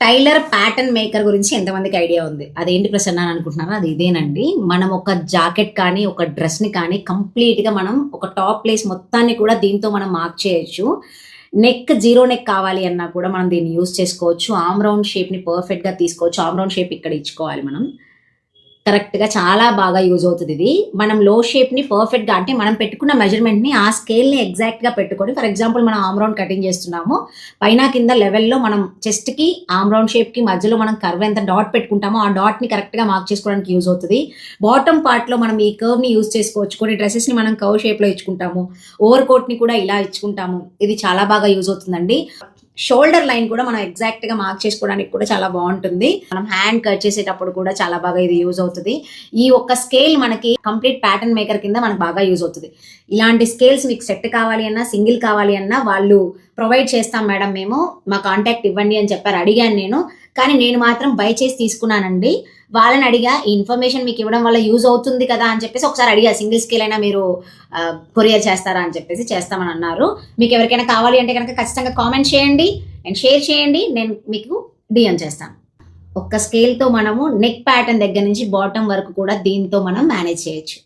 Tailor pattern maker గురించి ఎంతమందికి idea ఉంది? అదేంటి ప్రసన్న అని అనుకుంటున్నారా? అది ఇదేనండి. మనం ఒక జాకెట్ కానీ, ఒక డ్రెస్‌ని కానీ కంప్లీట్‌గా మనం ఒక టాప్ ప్లేస్ మొత్తాన్ని కూడా దీంతో మనం మార్క్ చేయొచ్చు. నెక్ జీరో నెక్ కావాలి అన్నా కూడా మనం దీన్ని యూజ్ చేసుకోవచ్చు. ఆర్మ్ రౌండ్ షేప్‌ని పర్ఫెక్ట్‌గా తీసుకోవచ్చు. ఆర్మ్ రౌండ్ షేప్ ఇక్కడ ఇచ్చుకోవాలి మనం. కరెక్ట్‌గా చాలా బాగా యూజ్ అవుతది ఇది. మనం లో షేప్‌ని పర్ఫెక్ట్‌గా అంటే మనం పెట్టుకున్న మెజర్‌మెంట్‌ని ఆ స్కేల్‌ని ఎగ్జాక్ట్‌గా పెట్టుకొని ఫర్ ఎగ్జాంపుల్ మనం ఆర్మ్ రౌండ్ కటింగ్ చేస్తున్నాము. పైన కింద లెవెల్‌లో మనం చెస్ట్‌కి ఆర్మ్ రౌండ్ షేప్‌కి మధ్యలో మనం కర్వ్ ఎంత డాట్ పెట్టుకుంటామో ఆ డాట్‌ని కరెక్ట్‌గా మార్క్ చేసుకోవడానికి యూజ్ అవుతది. బాటమ్ పార్ట్‌లో మనం ఈ కర్వ్‌ని యూజ్ చేసుకోవచ్చు. కొన్ని డ్రెసెస్‌ని మనం కర్వ్ షేప్‌లో ఇచ్చుకుంటాము. ఓవర్ కోట్‌ని కూడా ఇలా ఇచ్చుకుంటాము. ఇది చాలా బాగా యూజ్ అవుతుందండి. షోల్డర్ లైన్ కూడా మనం ఎగ్జాక్ట్‌గా మార్క్ చేసుకోవడానికి కూడా చాలా బాగుంటుంది. మనం హ్యాండ్ కట్ చేసేటప్పుడు కూడా చాలా బాగా ఇది యూజ్ అవుతది. ఈ ఒక్క స్కేల్ మనకి కంప్లీట్ ప్యాటర్న్ మేకర్ కింద మనకు బాగా యూజ్ అవుతది. ఇలాంటి స్కేల్స్ మీకు సెట్ కావాలి అన్నా, సింగిల్ కావాలి అన్నా వాళ్ళు ప్రొవైడ్ చేస్తాం మేడం మేము. మా కాంటాక్ట్ ఇవ్వండి అని చెప్పారు. అడిగాను నేను. కానీ నేను మాత్రం బై చేసి తీసుకున్నానండి. వాళ్ళని అడిగా ఈ ఇన్ఫర్మేషన్ మీకు ఇవ్వడం వల్ల యూజ్ అవుతుంది కదా అని చెప్పేసి ఒకసారి అడిగా. సింగిల్ స్కేల్ అయినా మీరు కొరియర్ చేస్తారా అని చెప్పేసి చేస్తామని అన్నారు. మీకు ఎవరికైనా కావాలి అంటే కనుక ఖచ్చితంగా కామెంట్ చేయండి అండ్ షేర్ చేయండి. నేను మీకు డిఎం చేస్తాను. ఒక్క స్కేల్‌తో మనము నెక్ ప్యాటర్న్ దగ్గర నుంచి బాటమ్ వరకు కూడా దీంతో మనం మేనేజ్ చేయొచ్చు.